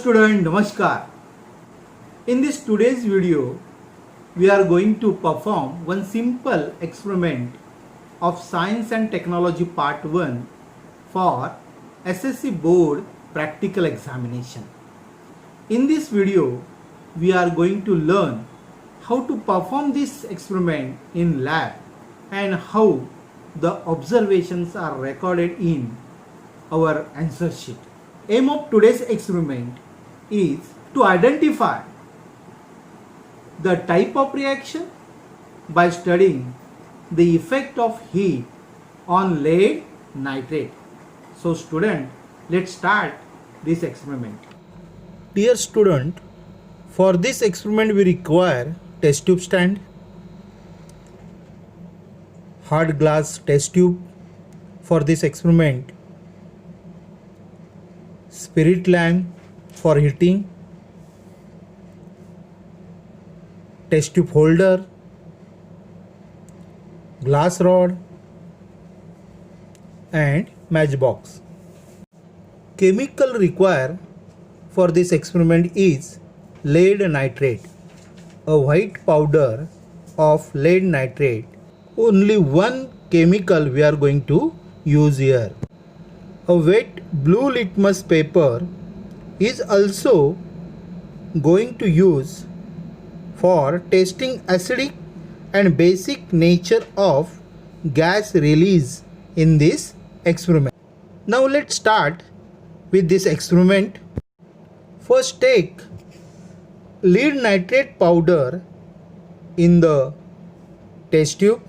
student, Namaskar. In this today's video, we are going to perform one simple experiment of Science and Technology Part 1 for SSC Board Practical Examination. In this video, we are going to learn how to perform this experiment in lab and how the observations are recorded in our answer sheet. Aim of today's experiment is to identify the type of reaction by studying the effect of heat on lead nitrate. So student, let's start this experiment. Dear student, for this experiment we require test tube stand, hard glass test tube for this experiment, spirit lamp for heating, test tube holder, glass rod and matchbox. Chemical required for this experiment is lead nitrate, a white powder of lead nitrate. Only one chemical we are going to use here. A wet blue litmus paper is also going to use for testing acidic and basic nature of gas release in this experiment. Now let's start with this experiment. First take lead nitrate powder in the test tube.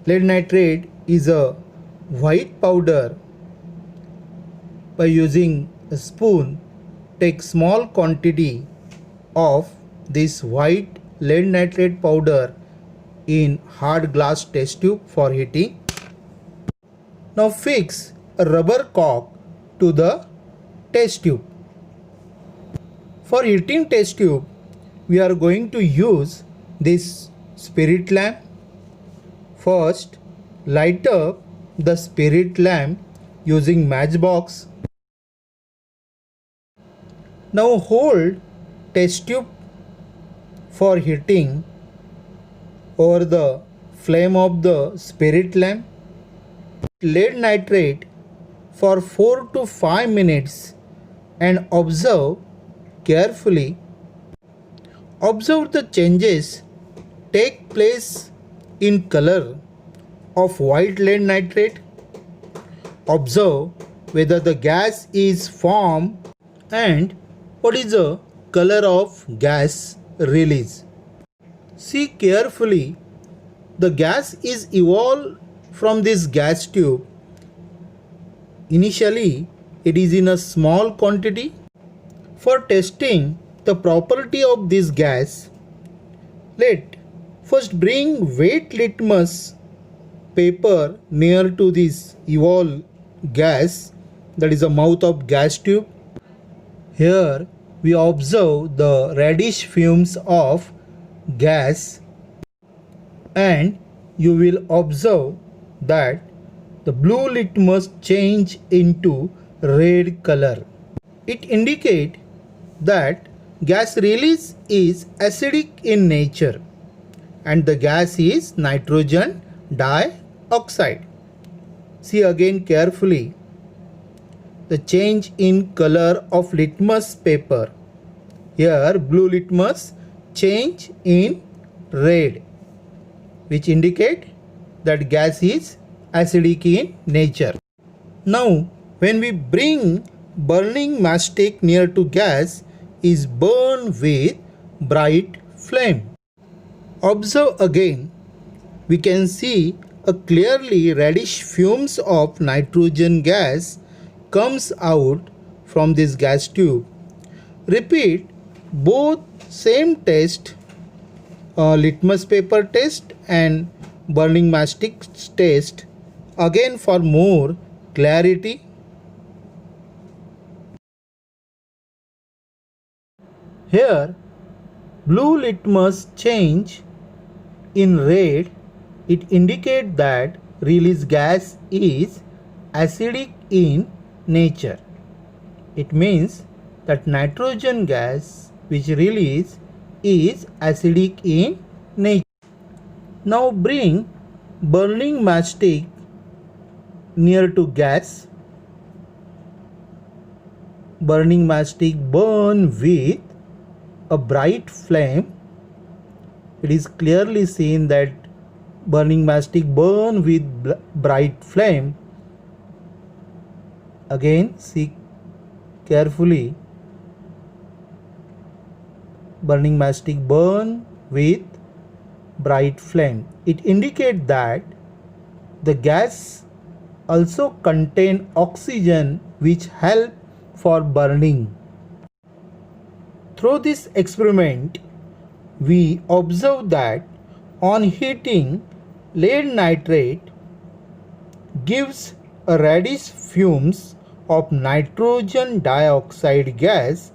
Lead nitrate is a white powder. By using a spoon, take small quantity of this white lead nitrate powder in hard glass test tube for heating. Now fix a rubber cork to the test tube. For heating test tube, we are going to use this spirit lamp. First, light up the spirit lamp using matchbox. Now hold test tube for heating over the flame of the spirit lamp. Lead nitrate for 4 to 5 minutes and observe carefully. Observe the changes take place in color of white lead nitrate. Observe whether the gas is formed and what is the color of gas release. See carefully, the gas is evolved from this gas tube. Initially, it is in a small quantity. For testing the property of this gas, let first bring wet litmus paper near to this evolved gas, that is the mouth of gas tube. Here we observe the reddish fumes of gas and you will observe that the blue litmus change into red color. It indicates that gas release is acidic in nature and the gas is nitrogen dioxide. See again carefully the change in color of litmus paper. Here blue litmus change in red, which indicate that gas is acidic in nature. Now when we bring burning matchstick near to gas, is burned with bright flame. Observe again, we can see a clearly reddish fumes of nitrogen gas comes out from this gas tube. Repeat both same test, litmus paper test and burning matchstick test again for more clarity. Here blue litmus change in red, it indicates that released gas is acidic in nature. It means that nitrogen gas which release is acidic in nature. Now bring burning matchstick near to gas. Burning matchstick burn with a bright flame. It is clearly seen that burning matchstick burn with bright flame. Again, see carefully. Burning matchstick burn with bright flame. It indicates that the gas also contain oxygen which help for burning. Through this experiment, we observe that on heating, lead nitrate gives a reddish fumes of nitrogen dioxide gas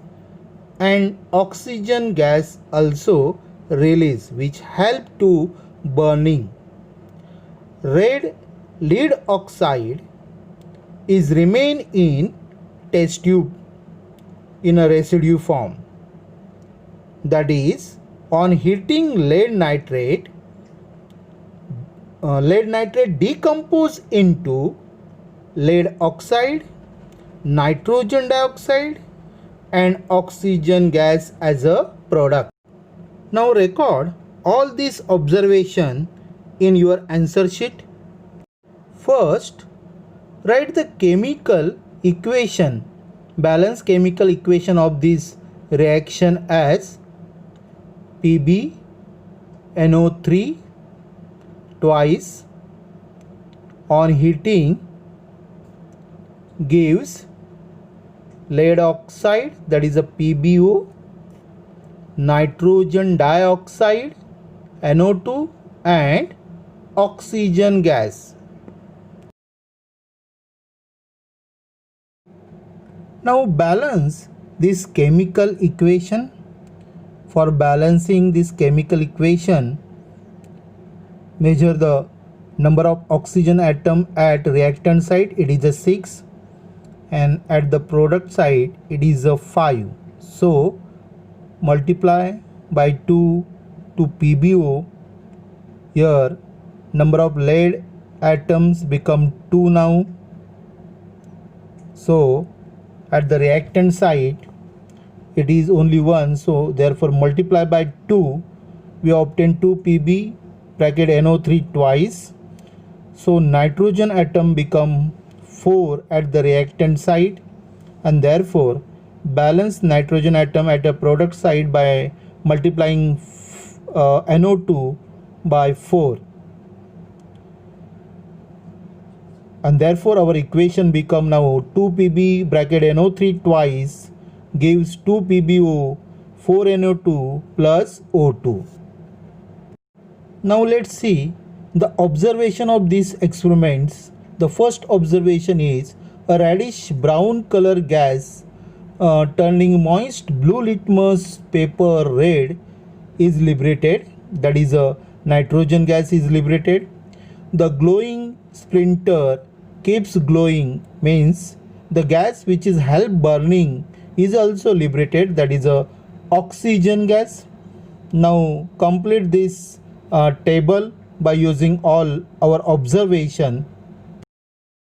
and oxygen gas also release which help to burning. Red lead oxide is remain in test tube in a residue form. That is, on heating lead nitrate decompose into lead oxide, nitrogen dioxide and oxygen gas as a product. Now record all these observation in your answer sheet. First, write the chemical equation, balance chemical equation of this reaction as PbNO3 twice on heating gives lead oxide, that is a PbO, nitrogen dioxide NO2 and oxygen gas. Now balance this chemical equation. For balancing this chemical equation, measure the number of oxygen atom at reactant side, it is a 6, and at the product side it is a 5. So multiply by 2 to PbO. Here number of lead atoms become 2 now. So at the reactant side it is only 1, so therefore multiply by 2, we obtain 2 Pb bracket NO3 twice. So nitrogen atom become 4 at the reactant side, and therefore balance nitrogen atom at a product side by multiplying NO2 by 4, and therefore our equation become now 2 Pb bracket NO3 twice gives 2 PbO 4 NO2 plus O2. Now let's see the observation of these experiments. The first observation is a reddish brown color gas turning moist blue litmus paper red is liberated, that is a nitrogen gas is liberated. The glowing splinter keeps glowing, means the gas which is help burning is also liberated, that is a oxygen gas. Now complete this table by using all our observation.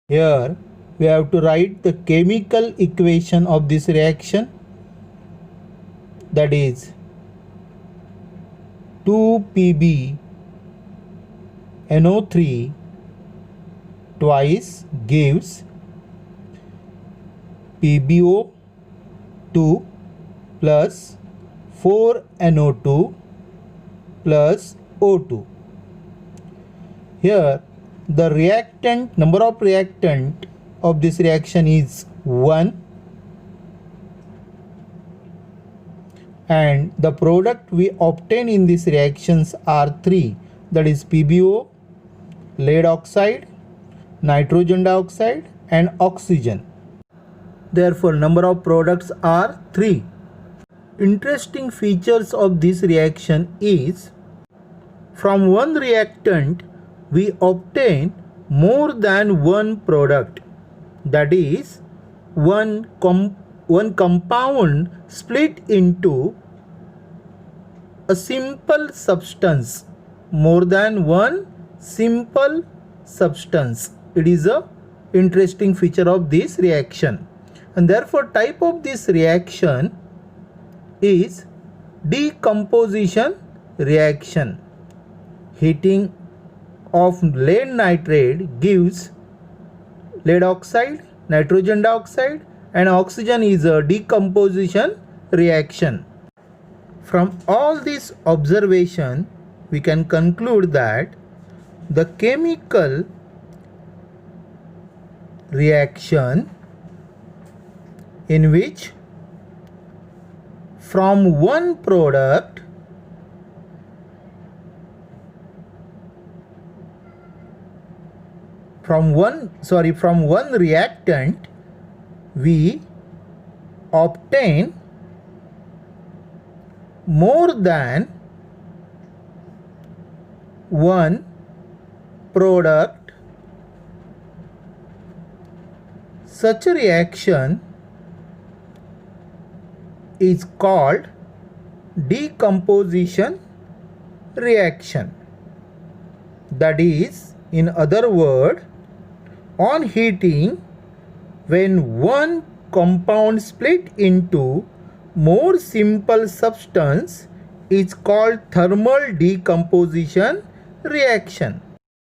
Here we have to write the chemical equation of this reaction, that is 2 Pb NO3 twice gives PbO 2 plus 4 NO2 plus O2. Here the reactant, number of reactant of this reaction is 1, and the product we obtain in these reactions are 3, that is PbO, lead oxide, nitrogen dioxide and oxygen. Therefore number of products are 3. Interesting features of this reaction is, from one reactant we obtain more than one product. that is one compound split into a simple substance, more than one simple substance. It is a interesting feature of this reaction, and therefore type of this reaction is decomposition reaction. Heating of lead nitrate gives lead oxide, nitrogen dioxide, and oxygen is a decomposition reaction. From all this observation, we can conclude that the chemical reaction in which from one product from one reactant we obtain more than one product. Such a reaction is called decomposition reaction. That is, in other words, on heating, when one compound split into more simple substance is called thermal decomposition reaction.